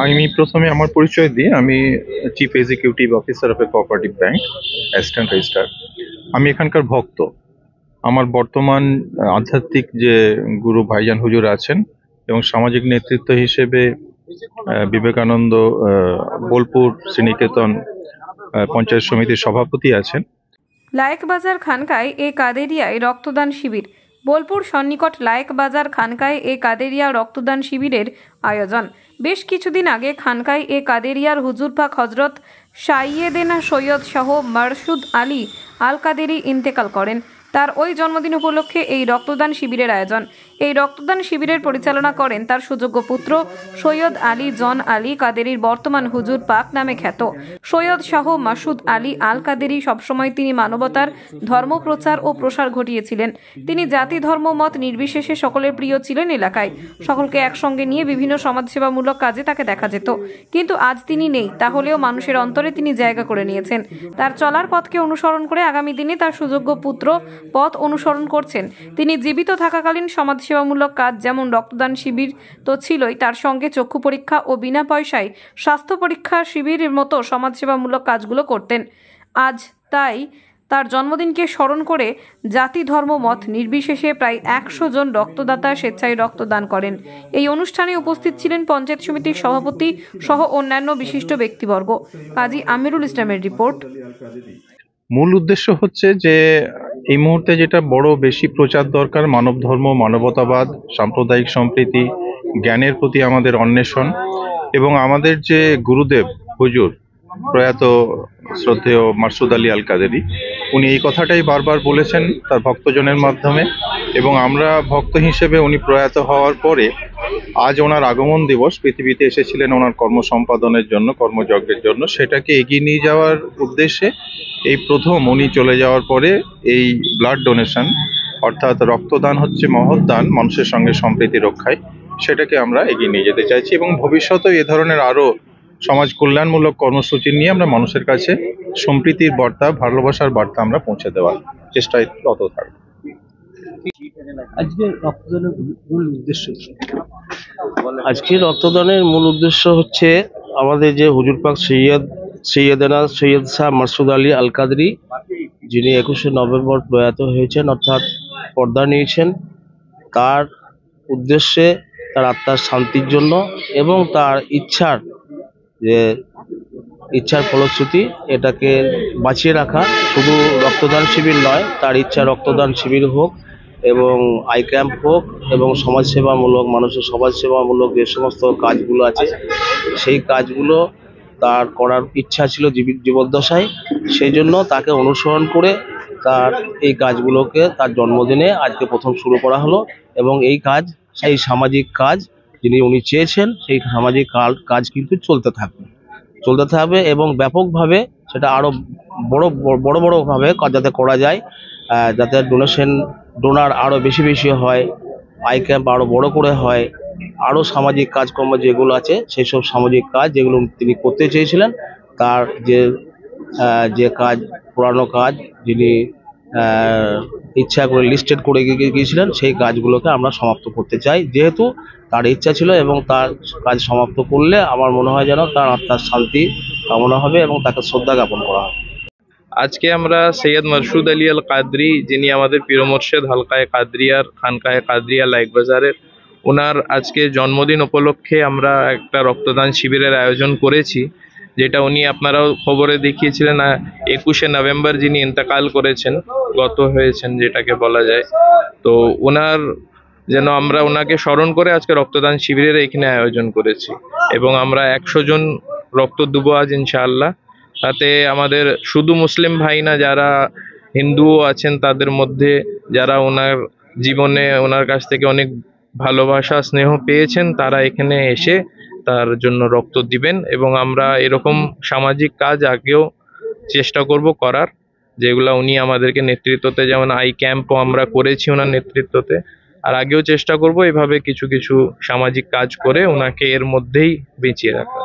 আমি প্রথমে আমার পরিচয় দিই। আমি chief executive officer of A cooperative bank, assistant registrar. আমি এখানকার ভক্ত। আমার বর্তমান আধ্যাত্মিক যে গুরু ভাইজান হুজুর আছেন এবং সামাজিক নেতৃত্ব হিসেবে বিবেকানন্দ বোলপুর শ্রীনিকেতন পঞ্চায়েত সমিতির সভাপতি আছেন। লায়েক বাজার খানকায় এ কাদেরিয়ায় রক্তদান শিবির। বোলপুর সন্নিকট লায়েক বাজার খানকায় এ কাদেরিয়া রক্তদান শিবিরের আয়োজন। বেশ কিছুদিন আগে খানকায় এ কাদেরিয়ার হুজুর পাক হজরত সাইয়েদেনা সৈয়দ শাহ মারশুদ আলী আল কাদেরি ইন্তেকাল করেন। তার ওই জন্মদিন উপলক্ষে এই রক্তদান শিবিরের আয়োজন। এই রক্তদান শিবিরের পরিচালনা করেন তার সুযোগ্য পুত্র সৈয়দ আলী জন আলী কাদেরির বর্তমান হুজুর পাক নামে খ্যাত সৈয়দ শাহ মাসুদ আলী আল কাদেরি। সবসময় তিনি মানবতার ধর্ম প্রচার ও প্রসার ঘটিয়েছিলেন। তিনি জাতি ধর্ম মত নির্বিশেষে সকলের প্রিয় ছিলেন। এলাকায় সকলকে একসঙ্গে নিয়ে বিভিন্ন সমাজসেবামূলক কাজে তাকে দেখা যেত। কিন্তু আজ তিনি নেই, তাহলেও মানুষের অন্তরে তিনি জায়গা করে নিয়েছেন। তার চলার পথকে অনুসরণ করে আগামী দিনে তার সুযোগ্য পুত্র পথ অনুসরণ করছেন। তিনি জীবিত থাকাকালীন সমাজসেবামূলক কাজ যেমন রক্তদান শিবির তো ছিলই, তার সঙ্গে চক্ষু পরীক্ষা ও বিনা পয়সায় স্বাস্থ্য পরীক্ষা শিবিরের মতো সমাজসেবামূলক কাজগুলো করতেন। আজ তাই তার জন্মদিনকে স্মরণ করে জাতি ধর্ম মত নির্বিশেষে প্রায় 100 জন রক্তদাতা স্বেচ্ছায় রক্তদান করেন। এই অনুষ্ঠানে উপস্থিত ছিলেন পঞ্চায়েত সমিতির সভাপতি সহ অন্যান্য বিশিষ্ট ব্যক্তিবর্গ। কাজী আমিরুল ইসলামের রিপোর্ট। মূল উদ্দেশ্য হচ্ছে যে এই মুহূর্তে যেটা বড় বেশি প্রচার দরকার, মানব ধর্ম, মানবতাবাদ, সাম্প্রদায়িক সম্প্রীতি, জ্ঞানের প্রতি আমাদের অন্বেষণ এবং আমাদের যে গুরুদেব হুজুর প্রয়াত শ্রদ্ধেয় মাসুদ আলী আল কাদেরি, উনি এই কথাটাই বারবার বলেছেন তার ভক্তজনের মাধ্যমে। এবং আমরা ভক্ত হিসেবে উনি প্রয়াত হওয়ার পরে আজ ওনার আগমন দিবস, পৃথিবীতে এসেছিলেন ওনার কর্ম সম্পাদনের জন্য, কর্মযজ্ঞের জন্য, সেটাকে এগিয়ে নিয়ে যাওয়ার উদ্দেশ্যে এই প্রথম উনি চলে যাওয়ার পরে এই ব্লাড ডোনেশন অর্থাৎ রক্তদান হচ্ছে মহৎ দান মানুষের সঙ্গে সম্প্রীতি রক্ষায়, সেটাকে আমরা এগিয়ে নিয়ে যেতে চাইছি এবং ভবিষ্যতে এ ধরনের আরো সমাজ কল্যাণমূলক কর্মসূচি নিয়ে আমরা মানুষের কাছে সম্প্রীতির বার্তা, ভালোবাসার বার্তা আমরা পৌঁছে দেওয়ার চেষ্টায় রত থাকবো। আজকে রক্তদানের মূল উদ্দেশ্য হচ্ছে আমাদের যে হুজুর পাক সৈয়দেনা সৈয়দ শাহ মাসুদ আলী আল কাদরি, যিনি 21শে নভেম্বর প্রয়াত হয়েছেন অর্থাৎ পর্দা নিয়েছেন, তার উদ্দেশ্যে, তার আত্মার শান্তির জন্য এবং তার ইচ্ছার ফলশ্রুতি এটাকে বাঁচিয়ে রাখা। শুধু রক্তদান শিবির নয়, তার ইচ্ছা রক্তদান শিবির হোক এবং আই ক্যাম্প হোক এবং মানুষের সমাজসেবামূলক যে সমস্ত কাজগুলো আছে সেই কাজগুলো তার করার ইচ্ছা ছিল জীবদ্দশায়। সেই জন্য তাকে অনুসরণ করে তার এই কাজগুলোকে তার জন্মদিনে আজকে প্রথম শুরু করা হলো এবং এই কাজ, সেই সামাজিক কাজ উনি চেয়েছেন, সেই সামাজিক কাজ কিন্তু চলতে থাকবে এবং ব্যাপকভাবে সেটা আরো বড় ভাবে যাতে করা যায়, যাতে ডোনার আরো বেশি হয়, আই ক্যাম্প আরো বড় করে হয়, আরো সামাজিক কাজকর্ম যেগুলো আছে সেই সব সামাজিক কাজ যেগুলো তিনি করতে চেয়েছিলেন, তার যে কাজ, পুরানো কাজ যিনি ইচ্ছা করে লিস্টেড করে গিয়েছিলেন, সেই কাজগুলোকে আমরা সমাপ্ত করতে চাই। যেহেতু তার ইচ্ছা ছিল এবং তার কাজ সমাপ্ত করলে আমার মনে হয় যেন তার আত্মার শান্তি কামনা হবে এবং তাকে শ্রদ্ধা জ্ঞাপন করা হবে। আজকে আমরা সৈয়দ মাসুদ আলী আল কাদরি, যিনি আমাদের পীর মোর্শেদ হালকায়ে কাদরিয়ার খানকায়ে কাদরিয়া লায়েক বাজারের, ওনার আজকে জন্মদিন উপলক্ষে আমরা একটা রক্তদান শিবিরের আয়োজন করেছি, যেটা উনি আপনারাও খবরে দেখিয়েছিলেন 21শে নভেম্বর যিনি ইন্তেকাল করেছেন, গত হয়েছেন যেটাকে বলা যায়। তো আমরা ওনাকে স্মরণ করে আজকে রক্তদান শিবিরের এখানে আয়োজন করেছি এবং আমরা 100 জন রক্ত দেবো আজ ইনশাআল্লাহ। তাতে আমাদের শুধু মুসলিম ভাই না, যারা হিন্দুও আছেন তাদের মধ্যে, যারা ওনার জীবনে ওনার কাছ থেকে অনেক ভালোবাসা স্নেহ পেয়েছেন, তারা এখানে এসে তার জন্য রক্ত দিবেন। এবং আমরা এরকম সামাজিক কাজ আগেও চেষ্টা করব করার, যেগুলা উনি আমাদেরকে নেতৃত্বতে, যেমন আই ক্যাম্পও আমরা করেছি ওনার নেতৃত্বতে, আর আগেও চেষ্টা করব এভাবে কিছু সামাজিক কাজ করে ওনাকে এর মধ্যেই বেঁচিয়ে রাখা।